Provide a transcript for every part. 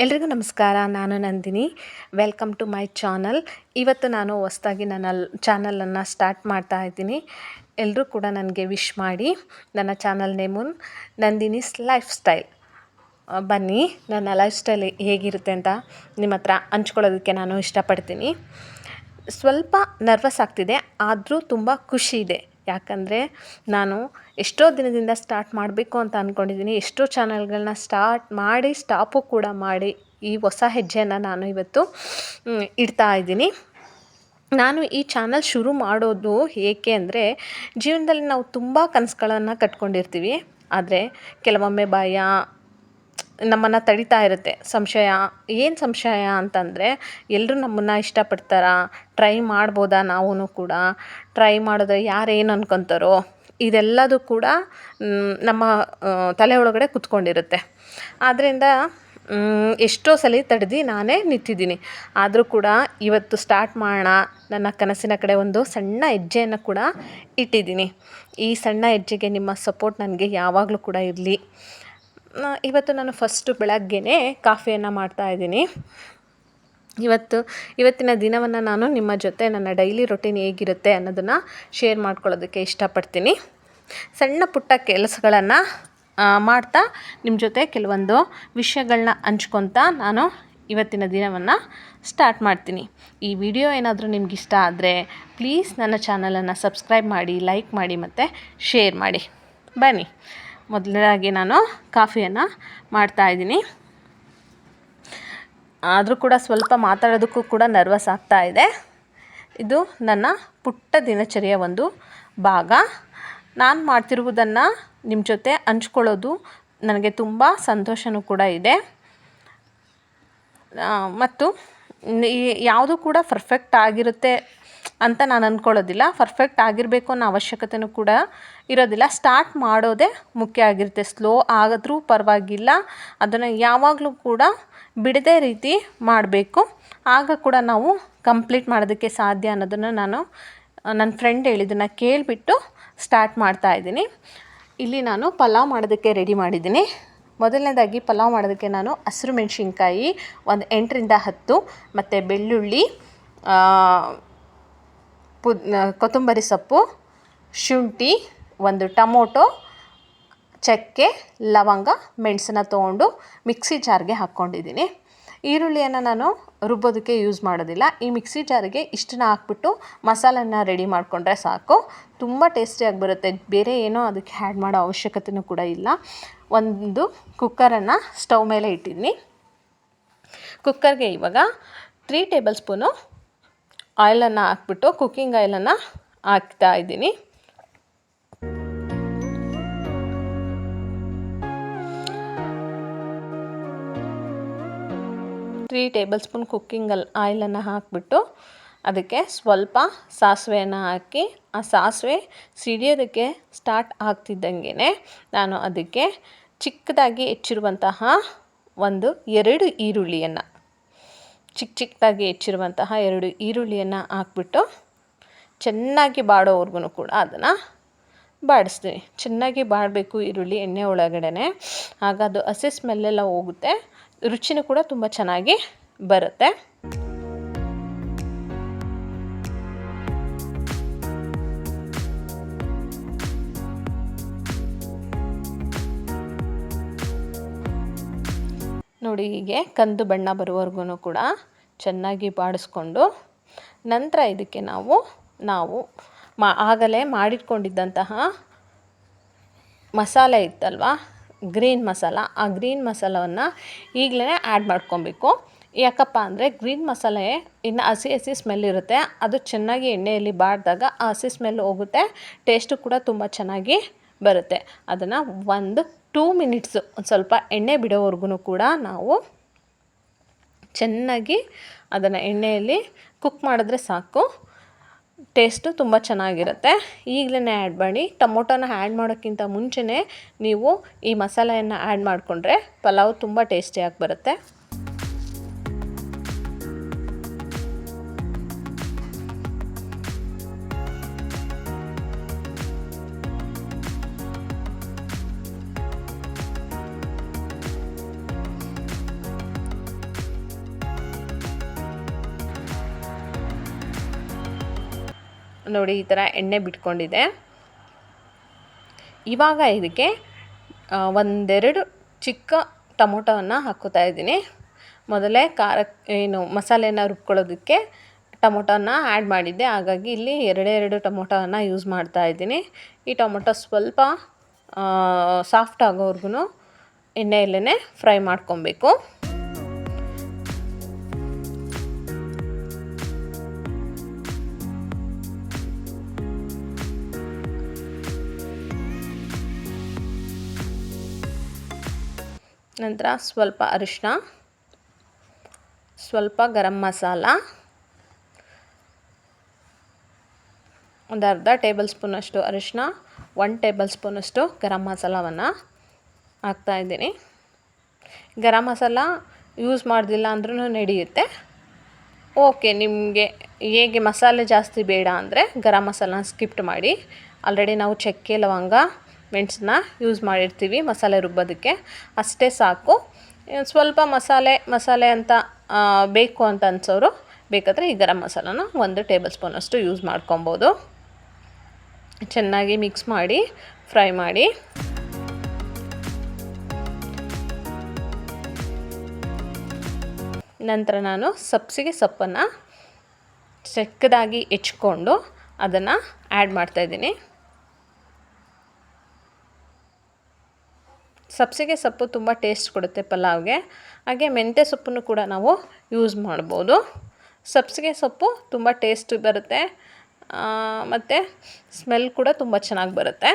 ಎಲ್ರಿಗೂ ನಮಸ್ಕಾರ. ನಾನು Nandini. Welcome to my channel. ಇವತ್ತು ನಾನು ಹೊಸದಾಗಿ ನನ್ನ ಚಾನಲನ್ನು ಸ್ಟಾರ್ಟ್ ಮಾಡ್ತಾ ಇದ್ದೀನಿ. ಎಲ್ಲರೂ ಕೂಡ ನನಗೆ ವಿಶ್ ಮಾಡಿ. ನನ್ನ channel name Nandini's life style. ಬನ್ನಿ, ನನ್ನ ಲೈಫ್ ಸ್ಟೈಲ್ ಹೇಗಿರುತ್ತೆ ಅಂತ ನಿಮ್ಮ ಹತ್ರ ಹಂಚ್ಕೊಳ್ಳೋದಕ್ಕೆ ನಾನು ಇಷ್ಟಪಡ್ತೀನಿ. ಸ್ವಲ್ಪ ನರ್ವಸ್ ಆಗ್ತಿದೆ, ಆದರೂ ತುಂಬ ಖುಷಿ ಇದೆ. ಯಾಕಂದರೆ ನಾನು ಎಷ್ಟೋ ದಿನದಿಂದ ಸ್ಟಾರ್ಟ್ ಮಾಡಬೇಕು ಅಂತ ಅಂದ್ಕೊಂಡಿದ್ದೀನಿ. ಎಷ್ಟೋ ಚಾನಲ್ಗಳನ್ನ ಸ್ಟಾರ್ಟ್ ಮಾಡಿ ಸ್ಟಾಪು ಕೂಡ ಮಾಡಿ ಈ ಹೊಸ ಹೆಜ್ಜೆಯನ್ನು ನಾನು ಇವತ್ತು ಇಡ್ತಾ ಇದ್ದೀನಿ. ನಾನು ಈ ಚಾನಲ್ ಶುರು ಮಾಡೋದು ಏಕೆ ಅಂದರೆ, ಜೀವನದಲ್ಲಿ ನಾವು ತುಂಬ ಕನಸುಗಳನ್ನು ಕಟ್ಕೊಂಡಿರ್ತೀವಿ. ಆದರೆ ಕೆಲವೊಮ್ಮೆ ಭಯ ನಮ್ಮನ್ನು ತಡಿತಾ ಇರುತ್ತೆ. ಏನು ಸಂಶಯ ಅಂತಂದರೆ, ಎಲ್ಲರೂ ನಮ್ಮನ್ನು ಇಷ್ಟಪಡ್ತಾರಾ, ಟ್ರೈ ಮಾಡ್ಬೋದಾ, ನಾವೂ ಕೂಡ ಟ್ರೈ ಮಾಡಿದ್ರೆ ಯಾರೇನು ಅನ್ಕೊತಾರೋ, ಇದೆಲ್ಲದೂ ಕೂಡ ನಮ್ಮ ತಲೆ ಒಳಗಡೆ ಕೂತ್ಕೊಂಡಿರುತ್ತೆ. ಆದ್ದರಿಂದ ಎಷ್ಟೋ ಸಲ ತಡೆದು ನಾನೇ ನಿಂತಿದ್ದೀನಿ. ಆದರೂ ಕೂಡ ಇವತ್ತು ಸ್ಟಾರ್ಟ್ ಮಾಡೋಣ, ನನ್ನ ಕನಸಿನ ಕಡೆ ಒಂದು ಸಣ್ಣ ಹೆಜ್ಜೆಯನ್ನು ಕೂಡ ಇಟ್ಟಿದ್ದೀನಿ. ಈ ಸಣ್ಣ ಹೆಜ್ಜೆಗೆ ನಿಮ್ಮ ಸಪೋರ್ಟ್ ನನಗೆ ಯಾವಾಗಲೂ ಕೂಡ ಇರಲಿ. ಇವತ್ತು ನಾನು ಫಸ್ಟು ಬೆಳಗ್ಗೆನೇ ಕಾಫಿಯನ್ನು ಮಾಡ್ತಾಯಿದ್ದೀನಿ. ಇವತ್ತಿನ ದಿನವನ್ನು ನಾನು ನಿಮ್ಮ ಜೊತೆ ನನ್ನ ಡೈಲಿ ರೊಟೀನ್ ಹೇಗಿರುತ್ತೆ ಅನ್ನೋದನ್ನು ಶೇರ್ ಮಾಡ್ಕೊಳ್ಳೋದಕ್ಕೆ ಇಷ್ಟಪಡ್ತೀನಿ. ಸಣ್ಣ ಪುಟ್ಟ ಕೆಲಸಗಳನ್ನು ಮಾಡ್ತಾ ನಿಮ್ಮ ಜೊತೆ ಕೆಲವೊಂದು ವಿಷಯಗಳನ್ನ ಹಂಚ್ಕೊತಾ ನಾನು ಇವತ್ತಿನ ದಿನವನ್ನು ಸ್ಟಾರ್ಟ್ ಮಾಡ್ತೀನಿ. ಈ ವಿಡಿಯೋ ಏನಾದರೂ ನಿಮ್ಗೆ ಇಷ್ಟ ಆದರೆ ಪ್ಲೀಸ್ ನನ್ನ ಚಾನಲನ್ನು ಸಬ್ಸ್ಕ್ರೈಬ್ ಮಾಡಿ, ಲೈಕ್ ಮಾಡಿ ಮತ್ತು ಶೇರ್ ಮಾಡಿ. ಬನ್ನಿ, ಮೊದಲನೇದಾಗಿ ನಾನು ಕಾಫಿಯನ್ನು ಮಾಡ್ತಾಯಿದ್ದೀನಿ. ಆದರೂ ಕೂಡ ಸ್ವಲ್ಪ ಮಾತಾಡೋದಕ್ಕೂ ಕೂಡ ನರ್ವಸ್ ಆಗ್ತಾ ಇದೆ. ಇದು ನನ್ನ ಪುಟ್ಟ ದಿನಚರಿಯ ಒಂದು ಭಾಗ. ನಾನು ಮಾಡ್ತಿರುವುದನ್ನು ನಿಮ್ಮ ಜೊತೆ ಹಂಚ್ಕೊಳ್ಳೋದು ನನಗೆ ತುಂಬ ಸಂತೋಷವೂ ಕೂಡ ಇದೆ. ಮತ್ತು ಯಾವುದೂ ಕೂಡ ಪರ್ಫೆಕ್ಟ್ ಆಗಿರುತ್ತೆ ಅಂತ ನಾನು ಅಂದ್ಕೊಳ್ಳೋದಿಲ್ಲ. ಪರ್ಫೆಕ್ಟ್ ಆಗಿರಬೇಕು ಅನ್ನೋ ಅವಶ್ಯಕತೆಯೂ ಕೂಡ ಇರೋದಿಲ್ಲ. ಸ್ಟಾರ್ಟ್ ಮಾಡೋದೇ ಮುಖ್ಯ ಆಗಿರುತ್ತೆ. ಸ್ಲೋ ಆದರೂ ಪರವಾಗಿಲ್ಲ, ಅದನ್ನು ಯಾವಾಗಲೂ ಕೂಡ ಬಿಡದೇ ರೀತಿ ಮಾಡಬೇಕು. ಆಗ ಕೂಡ ನಾವು ಕಂಪ್ಲೀಟ್ ಮಾಡೋದಕ್ಕೆ ಸಾಧ್ಯ ಅನ್ನೋದನ್ನು ನಾನು ನನ್ನ ಫ್ರೆಂಡ್ ಹೇಳಿದ್ದನ್ನು ಕೇಳಿಬಿಟ್ಟು ಸ್ಟಾರ್ಟ್ ಮಾಡ್ತಾಯಿದ್ದೀನಿ. ಇಲ್ಲಿ ನಾನು ಪಲಾವ್ ಮಾಡೋದಕ್ಕೆ ರೆಡಿ ಮಾಡಿದ್ದೀನಿ. ಮೊದಲನೇದಾಗಿ ಪಲಾವ್ ಮಾಡೋದಕ್ಕೆ ನಾನು ಹಸಿರು ಮೆಣಸಿನ್ಕಾಯಿ ಒಂದು 8ರಿಂದ 10 ಮತ್ತು ಬೆಳ್ಳುಳ್ಳಿ, ಕೊತ್ತಂಬರಿ ಸೊಪ್ಪು, ಶುಂಠಿ, ಒಂದು ಟೊಮೊಟೊ, ಚಕ್ಕೆ, ಲವಂಗ, ಮೆಣಸನ್ನು ತೊಗೊಂಡು ಮಿಕ್ಸಿ ಜಾರ್ಗೆ ಹಾಕ್ಕೊಂಡಿದ್ದೀನಿ. ಈರುಳ್ಳಿಯನ್ನು ನಾನು ರುಬ್ಬೋದಕ್ಕೆ ಯೂಸ್ ಮಾಡೋದಿಲ್ಲ. ಈ ಮಿಕ್ಸಿ ಜಾರಿಗೆ ಇಷ್ಟನ್ನ ಹಾಕ್ಬಿಟ್ಟು ಮಸಾಲನ್ನು ರೆಡಿ ಮಾಡಿಕೊಂಡ್ರೆ ಸಾಕು. ತುಂಬ ಟೇಸ್ಟಿಯಾಗಿ ಬರುತ್ತೆ. ಬೇರೆ ಏನೋ ಅದಕ್ಕೆ ಆ್ಯಡ್ ಮಾಡೋ ಅವಶ್ಯಕತೆಯೂ ಕೂಡ ಇಲ್ಲ. ಒಂದು ಕುಕ್ಕರನ್ನು ಸ್ಟವ್ ಮೇಲೆ ಇಟ್ಟಿದ್ದೀನಿ. ಕುಕ್ಕರ್ಗೆ ಇವಾಗ 3 ಟೇಬಲ್ ಸ್ಪೂನು ಆಯಿಲನ್ನು ಹಾಕ್ಬಿಟ್ಟು ಕುಕ್ಕಿಂಗ್ ಆಯಿಲನ್ನು ಹಾಕ್ತಾ ಇದ್ದೀನಿ. ಟೇಬಲ್ ಸ್ಪೂನ್ ಕುಕ್ಕಿಂಗ್ ಆಯಿಲನ್ನು ಹಾಕಿಬಿಟ್ಟು ಅದಕ್ಕೆ ಸ್ವಲ್ಪ ಸಾಸಿವೆಯನ್ನು ಹಾಕಿ, ಆ ಸಾಸಿವೆ ಸಿಡಿಯೋದಕ್ಕೆ ಸ್ಟಾರ್ಟ್ ಆಗ್ತಿದ್ದಂಗೆ ನಾನು ಅದಕ್ಕೆ ಚಿಕ್ಕದಾಗಿ ಹೆಚ್ಚಿರುವಂತಹ 2 ಈರುಳ್ಳಿಯನ್ನು ಚಿಕ್ಕದಾಗಿ ಹೆಚ್ಚಿರುವಂತಹ 2 ಈರುಳ್ಳಿಯನ್ನು ಹಾಕ್ಬಿಟ್ಟು ಚೆನ್ನಾಗಿ ಬಾಡೋವರೆಗೂ ಕೂಡ ಅದನ್ನು ಬಾಡಿಸ್ತೀನಿ. ಚೆನ್ನಾಗಿ ಬಾಡಬೇಕು ಈರುಳ್ಳಿ ಎಣ್ಣೆ ಒಳಗಡೆ, ಆಗ ಅದು ಹಸಿ ಸ್ಮೆಲ್ಲೆಲ್ಲ ಹೋಗುತ್ತೆ, ರುಚಿನೂ ಕೂಡ ತುಂಬ ಚೆನ್ನಾಗಿ ಬರುತ್ತೆ. ನೋಡಿ, ಹೀಗೆ ಕಂದು ಬಣ್ಣ ಬರುವವರೆಗೂ ಕೂಡ ಚೆನ್ನಾಗಿ ಬಾಡಿಸ್ಕೊಂಡು ನಂತರ ಇದಕ್ಕೆ ನಾವು ಆಗಲೇ ಮಾಡಿಟ್ಕೊಂಡಿದ್ದಂತಹ ಮಸಾಲೆ ಇತ್ತಲ್ವ, ಗ್ರೀನ್ ಮಸಾಲ, ಆ ಗ್ರೀನ್ ಮಸಾಲವನ್ನು ಈಗಲೇ ಆ್ಯಡ್ ಮಾಡ್ಕೊಬೇಕು. ಯಾಕಪ್ಪ ಅಂದರೆ ಗ್ರೀನ್ ಮಸಾಲೆ ಇನ್ನು ಹಸಿ ಸ್ಮೆಲ್ ಇರುತ್ತೆ. ಅದು ಚೆನ್ನಾಗಿ ಎಣ್ಣೆಯಲ್ಲಿ ಬಾಡಿದಾಗ ಆ ಹಸಿ ಸ್ಮೆಲ್ ಹೋಗುತ್ತೆ, ಟೇಸ್ಟು ಕೂಡ ತುಂಬ ಚೆನ್ನಾಗಿ ಬರುತ್ತೆ. ಅದನ್ನು 2 ಮಿನಿಟ್ಸು ಒಂದು ಸ್ವಲ್ಪ ಎಣ್ಣೆ ಬಿಡೋವರೆಗೂ ಕೂಡ ನಾವು ಚೆನ್ನಾಗಿ ಅದನ್ನು ಎಣ್ಣೆಯಲ್ಲಿ ಕುಕ್ ಮಾಡಿದ್ರೆ ಸಾಕು, ಟೇಸ್ಟು ತುಂಬ ಚೆನ್ನಾಗಿರುತ್ತೆ. ಈಗಲೇ ಆ್ಯಡ್ ಮಾಡಿ. ಟೊಮೊಟೊನ ಆ್ಯಡ್ ಮಾಡೋಕ್ಕಿಂತ ಮುಂಚೆನೇ ನೀವು ಈ ಮಸಾಲೆಯನ್ನು ಆ್ಯಡ್ ಮಾಡಿಕೊಂಡ್ರೆ ಪಲಾವ್ ತುಂಬ ಟೇಸ್ಟಿಯಾಗಿ ಬರುತ್ತೆ. ನೋಡಿ ಈ ಥರ ಎಣ್ಣೆ ಬಿಟ್ಕೊಂಡಿದೆ. ಇವಾಗ ಇದಕ್ಕೆ ಒಂದೆರಡು ಚಿಕ್ಕ ಟೊಮೊಟೊವನ್ನು ಹಾಕ್ಕೋತಾ ಇದ್ದೀನಿ. ಮೊದಲೇ ಏನು ಮಸಾಲೆನ ರುಬ್ಕೊಳ್ಳೋದಕ್ಕೆ ಟೊಮೊಟೊನ ಆ್ಯಡ್ ಮಾಡಿದ್ದೆ, ಹಾಗಾಗಿ ಇಲ್ಲಿ ಎರಡೇ ಟೊಮೊಟೊವನ್ನು ಯೂಸ್ ಮಾಡ್ತಾ ಇದ್ದೀನಿ. ಈ ಟೊಮೊಟೊ ಸ್ವಲ್ಪ ಸಾಫ್ಟ್ ಆಗೋವರೆಗೂ ಎಣ್ಣೆಯಲ್ಲೇ ಫ್ರೈ ಮಾಡ್ಕೊಬೇಕು. ನಂತರ ಸ್ವಲ್ಪ ಅರಿಶಿನ, ಸ್ವಲ್ಪ ಗರಂ ಮಸಾಲ, ಒಂದು ಅರ್ಧ ಟೇಬಲ್ ಸ್ಪೂನಷ್ಟು ಅರಿಶಿನ, 1 ಟೇಬಲ್ ಸ್ಪೂನಷ್ಟು ಗರಂ ಮಸಾಲವನ್ನು ಹಾಕ್ತಾಯಿದ್ದೀನಿ. ಗರಂ ಮಸಾಲ ಯೂಸ್ ಮಾಡೋದಿಲ್ಲ ಅಂದ್ರೂ ನಡೆಯುತ್ತೆ. ಓಕೆ, ನಿಮಗೆ ಹೇಗೆ ಮಸಾಲೆ ಜಾಸ್ತಿ ಬೇಡ ಅಂದರೆ ಗರಂ ಮಸಾಲನ ಸ್ಕಿಪ್ ಮಾಡಿ. ಆಲ್ರೆಡಿ ನಾವು ಚಕ್ಕೆ, ಲವಂಗ, ಮೆಣಸನ್ನ ಯೂಸ್ ಮಾಡಿರ್ತೀವಿ ಮಸಾಲೆ ರುಬ್ಬೋದಕ್ಕೆ, ಅಷ್ಟೇ ಸಾಕು. ಸ್ವಲ್ಪ ಮಸಾಲೆ ಅಂತ ಬೇಕು ಅಂತ ಅನ್ಸೋರು ಬೇಕಾದರೆ ಈ ಗರಂ ಮಸಾಲನ 1 ಟೇಬಲ್ ಸ್ಪೂನಷ್ಟು ಯೂಸ್ ಮಾಡ್ಕೊಬೋದು. ಚೆನ್ನಾಗಿ ಮಿಕ್ಸ್ ಮಾಡಿ ಫ್ರೈ ಮಾಡಿ. ನಂತರ ನಾನು ಸಬ್ಸಿಗೆ ಸೊಪ್ಪನ್ನು ಚಿಕ್ಕದಾಗಿ ಹೆಚ್ಕೊಂಡು ಅದನ್ನು ಆ್ಯಡ್ ಮಾಡ್ತಾಯಿದ್ದೀನಿ. ಸಬ್ಸಿಗೆ ಸೊಪ್ಪು ತುಂಬ ಟೇಸ್ಟ್ ಕೊಡುತ್ತೆ ಪಲಾವ್ಗೆ. ಹಾಗೆ ಮೆಂತ್ಯ ಸೊಪ್ಪನ್ನು ಕೂಡ ನಾವು ಯೂಸ್ ಮಾಡ್ಬೋದು. ಸಬ್ಸಿಗೆ ಸೊಪ್ಪು ತುಂಬ ಟೇಸ್ಟ್ ಬರುತ್ತೆ ಮತ್ತು ಸ್ಮೆಲ್ ಕೂಡ ತುಂಬ ಚೆನ್ನಾಗಿ ಬರುತ್ತೆ.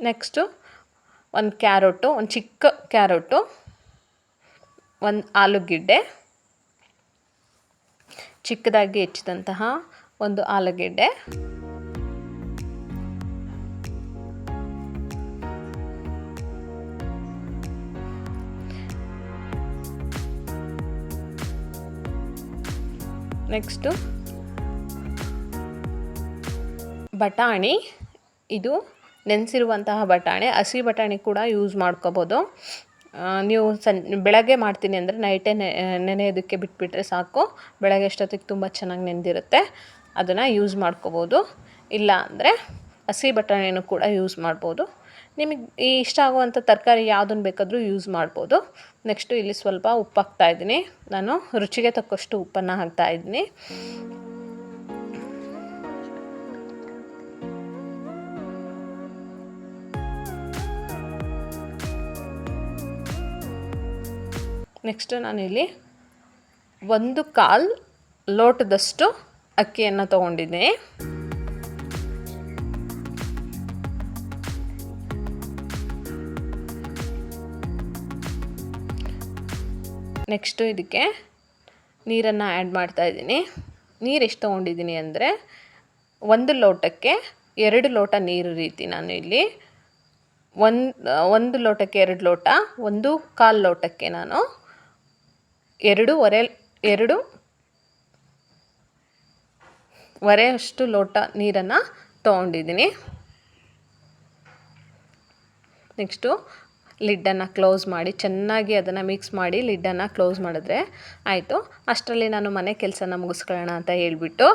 ನೆಕ್ಸ್ಟು ಒಂದು ಕ್ಯಾರೊಟು, ಒಂದು ಚಿಕ್ಕ ಕ್ಯಾರೊಟು, ಒಂದು ಆಲೂಗೆಡ್ಡೆ, ಚಿಕ್ಕದಾಗಿ ಹೆಚ್ಚಿದಂತಹ ಒಂದು ಆಲೂಗೆಡ್ಡೆ, ನೆಕ್ಸ್ಟು ಬಟಾಣಿ. ಇದು ನೆನೆಸಿರುವಂತಹ ಬಟಾಣಿ, ಹಸಿ ಬಟಾಣಿ ಕೂಡ ಯೂಸ್ ಮಾಡ್ಕೋಬೋದು. ನೀವು ಬೆಳಗ್ಗೆ ಮಾಡ್ತೀನಿ ಅಂದರೆ ನೈಟೇ ನೆನೆಯೋದಕ್ಕೆ ಬಿಟ್ಬಿಟ್ರೆ ಸಾಕು. ಬೆಳಗ್ಗೆ ಅಷ್ಟೊತ್ತಿಗೆ ತುಂಬ ಚೆನ್ನಾಗಿ ನೆಂದಿರುತ್ತೆ, ಅದನ್ನು ಯೂಸ್ ಮಾಡ್ಕೋಬೋದು. ಇಲ್ಲ ಅಂದರೆ ಹಸಿ ಬಟಾಣಿನೂ ಕೂಡ ಯೂಸ್ ಮಾಡ್ಬೋದು. ನಿಮಗೆ ಇಷ್ಟ ಆಗುವಂಥ ತರಕಾರಿ ಯಾವುದನ್ನು ಬೇಕಾದರೂ ಯೂಸ್ ಮಾಡ್ಬೋದು. ನೆಕ್ಸ್ಟು ಇಲ್ಲಿ ಸ್ವಲ್ಪ ಉಪ್ಪು ಹಾಕ್ತಾಯಿದ್ದೀನಿ. ನಾನು ರುಚಿಗೆ ತಕ್ಕಷ್ಟು ಉಪ್ಪನ್ನು ಹಾಕ್ತಾಯಿದ್ದೀನಿ. ನೆಕ್ಸ್ಟು ನಾನಿಲ್ಲಿ 1/4 ಲೋಟದಷ್ಟು ಅಕ್ಕಿಯನ್ನು ತೊಗೊಂಡಿದ್ದೀನಿ. ನೆಕ್ಸ್ಟು ಇದಕ್ಕೆ ನೀರನ್ನು ಆ್ಯಡ್ ಮಾಡ್ತಾಯಿದ್ದೀನಿ. ನೀರು ಎಷ್ಟು ತೊಗೊಂಡಿದ್ದೀನಿ ಅಂದರೆ 1 ಲೋಟಕ್ಕೆ 2 ಲೋಟ ನೀರು ರೀತಿ. ನಾನು ಇಲ್ಲಿ 1 ಲೋಟಕ್ಕೆ 2 ಲೋಟ, 1/4 ಲೋಟಕ್ಕೆ ನಾನು 2 ಅಷ್ಟು ಲೋಟ ನೀರನ್ನು ತೊಗೊಂಡಿದ್ದೀನಿ. ನೆಕ್ಸ್ಟು ಲಿಡ್ಡನ್ನು ಕ್ಲೋಸ್ ಮಾಡಿ ಚೆನ್ನಾಗಿ ಅದನ್ನು ಮಿಕ್ಸ್ ಮಾಡಿ ಲಿಡ್ಡನ್ನು ಕ್ಲೋಸ್ ಮಾಡಿದ್ರೆ ಆಯಿತು. ಅಷ್ಟರಲ್ಲಿ ನಾನು ಮನೆ ಕೆಲಸನ ಮುಗಿಸ್ಕೊಳ್ಳೋಣ ಅಂತ ಹೇಳ್ಬಿಟ್ಟು,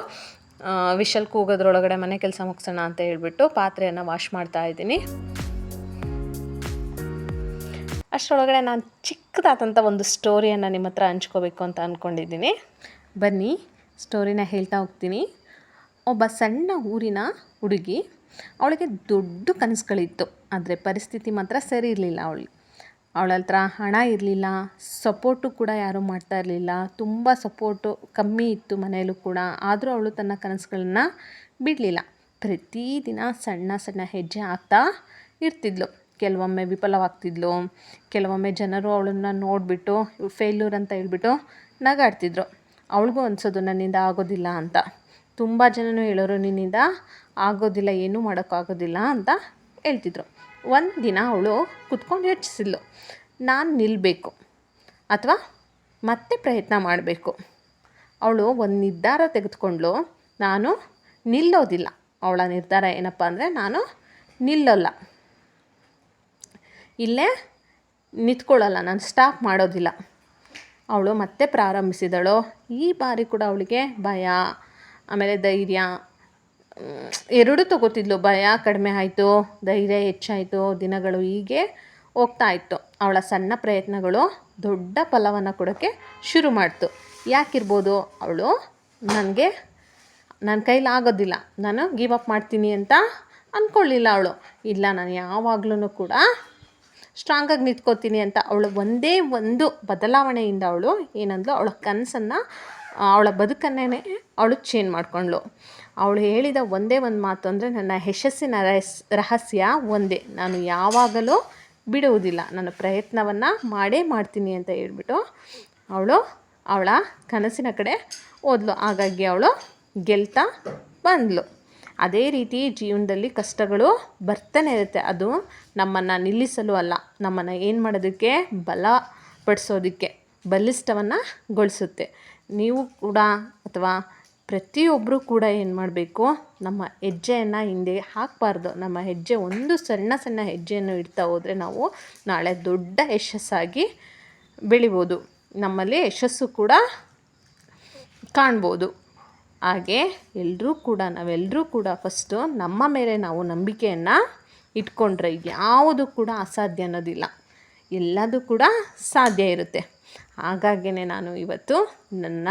ವಿಷಲ್ ಕೂಗೋದ್ರೊಳಗಡೆ ಮನೆ ಕೆಲಸ ಮುಗಿಸೋಣ ಅಂತ ಹೇಳ್ಬಿಟ್ಟು ಪಾತ್ರೆಯನ್ನು ವಾಶ್ ಮಾಡ್ತಾಯಿದ್ದೀನಿ. ಅಷ್ಟರೊಳಗಡೆ ನಾನು ಚಿಕ್ಕದಾದಂಥ ಒಂದು ಸ್ಟೋರಿಯನ್ನು ನಿಮ್ಮ ಹತ್ರ ಹಂಚ್ಕೋಬೇಕು ಅಂತ ಅಂದ್ಕೊಂಡಿದ್ದೀನಿ. ಬನ್ನಿ ಸ್ಟೋರಿನ ಹೇಳ್ತಾ ಹೋಗ್ತೀನಿ. ಒಬ್ಬ ಸಣ್ಣ ಊರಿನ ಹುಡುಗಿ, ಅವಳಿಗೆ ದೊಡ್ಡ ಕನಸುಗಳಿತ್ತು. ಆದರೆ ಪರಿಸ್ಥಿತಿ ಮಾತ್ರ ಸರಿ ಇರಲಿಲ್ಲ. ಅವಳ ಹತ್ರ ಹಣ ಇರಲಿಲ್ಲ, ಸಪೋರ್ಟು ಕೂಡ ಯಾರೂ ಮಾಡ್ತಾ ಇರಲಿಲ್ಲ. ತುಂಬ ಸಪೋರ್ಟು ಕಮ್ಮಿ ಇತ್ತು ಮನೆಯಲ್ಲೂ ಕೂಡ. ಆದರೂ ಅವಳು ತನ್ನ ಕನಸುಗಳನ್ನ ಬಿಡಲಿಲ್ಲ. ಪ್ರತಿದಿನ ಸಣ್ಣ ಸಣ್ಣ ಹೆಜ್ಜೆ ಹಾಕ್ತಾ ಇರ್ತಿದ್ಲು. ಕೆಲವೊಮ್ಮೆ ವಿಫಲವಾಗ್ತಿದ್ಲು, ಕೆಲವೊಮ್ಮೆ ಜನರು ಅವಳನ್ನು ನೋಡಿಬಿಟ್ಟು ಫೇಲ್ಯೂರ್ ಅಂತ ಹೇಳ್ಬಿಟ್ಟು ನಗಾಡ್ತಿದ್ರು. ಅವಳಿಗೂ ಅನಿಸೋದು ನನ್ನಿಂದ ಆಗೋದಿಲ್ಲ ಅಂತ. ತುಂಬ ಜನನೂ ಹೇಳೋರು ನಿನ್ನಿಂದ ಆಗೋದಿಲ್ಲ, ಏನೂ ಮಾಡೋಕ್ಕಾಗೋದಿಲ್ಲ ಅಂತ ಹೇಳ್ತಿದ್ರು. ಒಂದು ದಿನ ಅವಳು ಕುತ್ಕೊಂಡು ಯೋಚಿಸಿದ್ಲು, ನಾನು ನಿಲ್ಲಬೇಕು ಅಥವಾ ಮತ್ತೆ ಪ್ರಯತ್ನ ಮಾಡಬೇಕು. ಅವಳು ಒಂದು ನಿರ್ಧಾರ ತೆಗೆದುಕೊಂಡ್ಳು, ನಾನು ನಿಲ್ಲೋದಿಲ್ಲ. ಅವಳ ನಿರ್ಧಾರ ಏನಪ್ಪ ಅಂದರೆ, ನಾನು ನಿಲ್ಲೋಲ್ಲ, ಇಲ್ಲೇ ನಿಂತ್ಕೊಳ್ಳಲ್ಲ, ನಾನು ಸ್ಟಾಪ್ ಮಾಡೋದಿಲ್ಲ. ಅವಳು ಮತ್ತೆ ಪ್ರಾರಂಭಿಸಿದಳು. ಈ ಬಾರಿ ಕೂಡ ಅವಳಿಗೆ ಭಯ ಆಮೇಲೆ ಧೈರ್ಯ ಎರಡೂ ತಗೋತಿದ್ಲು. ಭಯ ಕಡಿಮೆ ಆಯಿತು, ಧೈರ್ಯ ಹೆಚ್ಚಾಯಿತು. ದಿನಗಳು ಹೀಗೆ ಹೋಗ್ತಾ ಇತ್ತು. ಅವಳ ಸಣ್ಣ ಪ್ರಯತ್ನಗಳು ದೊಡ್ಡ ಫಲವನ್ನು ಕೊಡೋಕ್ಕೆ ಶುರು ಮಾಡ್ತು. ಯಾಕಿರ್ಬೋದು, ಅವಳು ನನ್ನ ಕೈಲಾಗೋದಿಲ್ಲ, ನಾನು ಗಿವ್ ಅಪ್ ಮಾಡ್ತೀನಿ ಅಂತ ಅಂದ್ಕೊಳ್ಳಿಲ್ಲ ಅವಳು. ಇಲ್ಲ, ನಾನು ಯಾವಾಗಲೂ ಕೂಡ ಸ್ಟ್ರಾಂಗಾಗಿ ನಿಂತ್ಕೋತೀನಿ ಅಂತ ಅವಳು ಒಂದೇ ಒಂದು ಬದಲಾವಣೆಯಿಂದ ಅವಳು ಏನಂದ್ಲು, ಅವಳ ಕನಸನ್ನು, ಅವಳ ಬದುಕನ್ನೇ ಅವಳು ಚೇಂಜ್ ಮಾಡಿಕೊಂಡ್ಳು. ಅವಳು ಹೇಳಿದ ಒಂದೇ ಒಂದು ಮಾತು ಅಂದರೆ, ನನ್ನ ಯಶಸ್ಸಿನ ರಹಸ್ಯ ಒಂದೇ, ನಾನು ಯಾವಾಗಲೂ ಬಿಡುವುದಿಲ್ಲ, ನಾನು ಪ್ರಯತ್ನವನ್ನು ಮಾಡೇ ಮಾಡ್ತೀನಿ ಅಂತ ಹೇಳ್ಬಿಟ್ಟು ಅವಳು ಅವಳ ಕನಸಿನ ಕಡೆ ಹೋದ್ಲು. ಹಾಗಾಗಿ ಅವಳು ಗೆಲ್ತಾ ಬಂದಳು. ಅದೇ ರೀತಿ ಜೀವನದಲ್ಲಿ ಕಷ್ಟಗಳು ಬರ್ತಾನೆ ಇರುತ್ತೆ. ಅದು ನಮ್ಮನ್ನು ನಿಲ್ಲಿಸಲು ಅಲ್ಲ, ನಮ್ಮನ್ನು ಏನು ಮಾಡೋದಕ್ಕೆ, ಬಲಪಡಿಸೋದಕ್ಕೆ, ಬಲಿಷ್ಠವನ್ನು ಗೊಳಿಸುತ್ತೆ. ನೀವು ಕೂಡ ಅಥವಾ ಪ್ರತಿಯೊಬ್ಬರೂ ಕೂಡ ಏನು ಮಾಡಬೇಕು, ನಮ್ಮ ಹೆಜ್ಜೆಯನ್ನು ಹಿಂದೆ ಹಾಕಬಾರ್ದು. ನಮ್ಮ ಹೆಜ್ಜೆ ಒಂದು ಸಣ್ಣ ಸಣ್ಣ ಹೆಜ್ಜೆಯನ್ನು ಇಡ್ತಾ ಹೋದರೆ ನಾವು ನಾಳೆ ದೊಡ್ಡ ಯಶಸ್ಸಾಗಿ ಬೆಳಿಬೋದು, ನಮ್ಮಲ್ಲಿ ಯಶಸ್ಸು ಕೂಡ ಕಾಣ್ಬೋದು. ಹಾಗೆ ನಾವೆಲ್ಲರೂ ಕೂಡ ಫಸ್ಟು ನಮ್ಮ ಮೇಲೆ ನಾವು ನಂಬಿಕೆಯನ್ನು ಇಟ್ಕೊಂಡ್ರೆ ಯಾವುದು ಕೂಡ ಅಸಾಧ್ಯ ಅನ್ನೋದಿಲ್ಲ, ಎಲ್ಲದೂ ಕೂಡ ಸಾಧ್ಯ ಇರುತ್ತೆ. ಹಾಗಾಗಿಯೇ ನಾನು ಇವತ್ತು ನನ್ನ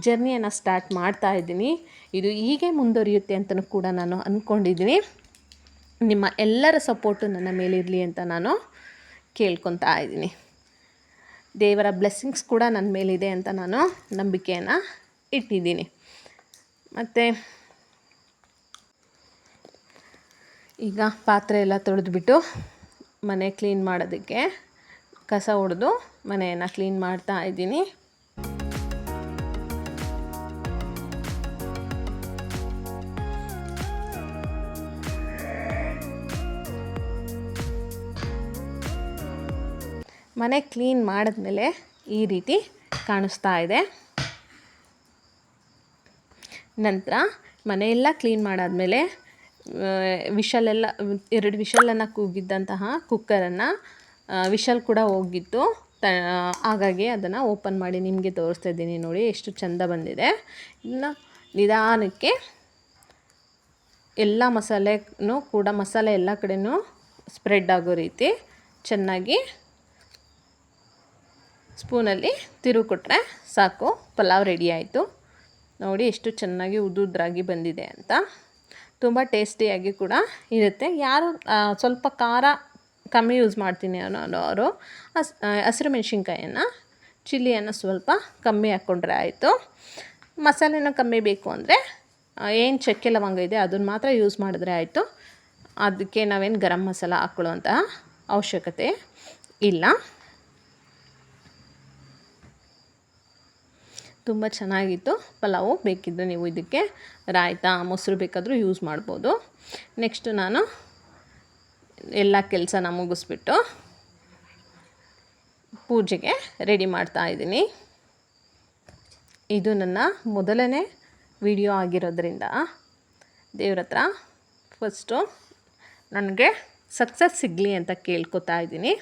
ಜರ್ನಿಯನ್ನು ಸ್ಟಾರ್ಟ್ ಮಾಡ್ತಾ ಇದ್ದೀನಿ. ಇದು ಹೀಗೆ ಮುಂದುವರಿಯುತ್ತೆ ಅಂತಲೂ ಕೂಡ ನಾನು ಅಂದ್ಕೊಂಡಿದ್ದೀನಿ. ನಿಮ್ಮ ಎಲ್ಲರ ಸಪೋರ್ಟು ನನ್ನ ಮೇಲಿರಲಿ ಅಂತ ನಾನು ಕೇಳ್ಕೊತಾ ಇದ್ದೀನಿ. ದೇವರ ಬ್ಲೆಸ್ಸಿಂಗ್ಸ್ ಕೂಡ ನನ್ನ ಮೇಲಿದೆ ಅಂತ ನಾನು ನಂಬಿಕೆಯನ್ನು ಇಟ್ಟಿದ್ದೀನಿ. ಮತ್ತು ಈಗ ಪಾತ್ರೆ ಎಲ್ಲ ತೊಳೆದ್ಬಿಟ್ಟು ಮನೆ ಕ್ಲೀನ್ ಮಾಡೋದಕ್ಕೆ ಕಸ ಹೊಡೆದು ಮನೆಯನ್ನು ಕ್ಲೀನ್ ಮಾಡ್ತಾ ಇದ್ದೀನಿ. ಮನೆ ಕ್ಲೀನ್ ಮಾಡಿದ್ಮೇಲೆ ಈ ರೀತಿ ಕಾಣಿಸ್ತಾ ಇದೆ. ನಂತರ ಮನೆಯೆಲ್ಲ ಕ್ಲೀನ್ ಮಾಡಾದಮೇಲೆ ವಿಷಲೆಲ್ಲ 2 ವಿಷಲನ್ನು ಕೂಗಿದ್ದಂತಹ ಕುಕ್ಕರನ್ನು ವಿಷಲ್ ಕೂಡ ಹೋಗಿತ್ತು. ಹಾಗಾಗಿ ಅದನ್ನು ಓಪನ್ ಮಾಡಿ ನಿಮಗೆ ತೋರಿಸ್ತಾ ಇದ್ದೀನಿ. ನೋಡಿ ಎಷ್ಟು ಚೆಂದ ಬಂದಿದೆ. ಇನ್ನು ನಿಧಾನಕ್ಕೆ ಎಲ್ಲ ಮಸಾಲೆನೂ ಕೂಡ ಮಸಾಲೆ ಎಲ್ಲ ಕಡೆಯೂ ಸ್ಪ್ರೆಡ್ ಆಗೋ ರೀತಿ ಚೆನ್ನಾಗಿ ಸ್ಪೂನಲ್ಲಿ ತಿರುವು ಕೊಟ್ಟರೆ ಸಾಕು, ಪಲಾವ್ ರೆಡಿ ಆಯಿತು. ನೋಡಿ ಎಷ್ಟು ಚೆನ್ನಾಗಿ ಉದುದ್ರಾಗಿ ಬಂದಿದೆ ಅಂತ. ತುಂಬ ಟೇಸ್ಟಿಯಾಗಿ ಕೂಡ ಇರುತ್ತೆ. ಯಾರು ಸ್ವಲ್ಪ ಖಾರ ಕಮ್ಮಿ ಯೂಸ್ ಮಾಡ್ತೀನಿ ಅನ್ನೋರು ಹಸಿರು ಮೆಣಸಿನ್ಕಾಯನ್ನು, ಚಿಲ್ಲಿಯನ್ನು ಸ್ವಲ್ಪ ಕಮ್ಮಿ ಹಾಕ್ಕೊಂಡ್ರೆ ಆಯಿತು. ಮಸಾಲೆನೂ ಕಮ್ಮಿ ಬೇಕು ಅಂದರೆ ಏನು ಚಕ್ಕೆ ಲವಂಗ ಇದೆ ಅದನ್ನು ಮಾತ್ರ ಯೂಸ್ ಮಾಡಿದ್ರೆ ಆಯಿತು. ಅದಕ್ಕೆ ನಾವೇನು ಗರಂ ಮಸಾಲ ಹಾಕ್ಕೊಳ್ಳುವಂತಹ ಅವಶ್ಯಕತೆ ಇಲ್ಲ. ತುಂಬ ಚೆನ್ನಾಗಿತ್ತು ಪಲಾವು. ಬೇಕಿದ್ದರೆ ನೀವು ಇದಕ್ಕೆ ರಾಯ್ತ, ಮೊಸರು ಬೇಕಾದರೂ ಯೂಸ್ ಮಾಡ್ಬೋದು. ನೆಕ್ಸ್ಟು ನಾನು ಎಲ್ಲ ಕೆಲಸನ ಮುಗಿಸ್ಬಿಟ್ಟು ಪೂಜೆಗೆ ರೆಡಿ ಮಾಡ್ತಾ ಇದ್ದೀನಿ. ಇದು ನನ್ನ ಮೊದಲನೇ ವಿಡಿಯೋ ಆಗಿರೋದ್ರಿಂದ ದೇವ್ರ ಹತ್ರ ಫಸ್ಟು ನನಗೆ ಸಕ್ಸಸ್ ಸಿಗಲಿ ಅಂತ ಕೇಳ್ಕೊತಾ ಇದ್ದೀನಿ.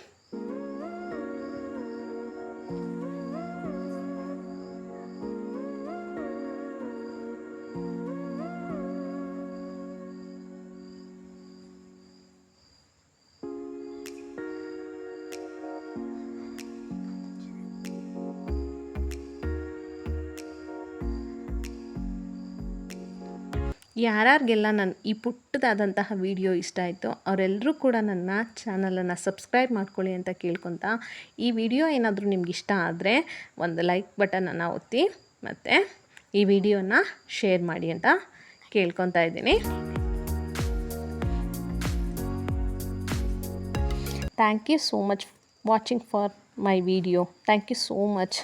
ಯಾರ್ಯಾರಿಗೆಲ್ಲ ನನ್ನ ಈ ಪುಟ್ಟದಾದಂತಹ ವಿಡಿಯೋ ಇಷ್ಟ ಆಯಿತು ಅವರೆಲ್ಲರೂ ಕೂಡ ನನ್ನ ಚಾನಲನ್ನು ಸಬ್ಸ್ಕ್ರೈಬ್ ಮಾಡ್ಕೊಳ್ಳಿ ಅಂತ ಕೇಳ್ಕೊತಾ, ಈ ವಿಡಿಯೋ ಏನಾದರೂ ನಿಮ್ಗೆ ಇಷ್ಟ ಆದರೆ ಒಂದು ಲೈಕ್ ಬಟನನ್ನು ಒತ್ತಿ ಮತ್ತು ಈ ವಿಡಿಯೋನ ಶೇರ್ ಮಾಡಿ ಅಂತ ಕೇಳ್ಕೊತಾ ಇದ್ದೀನಿ. Thank you so much watching for my video. Thank you so much.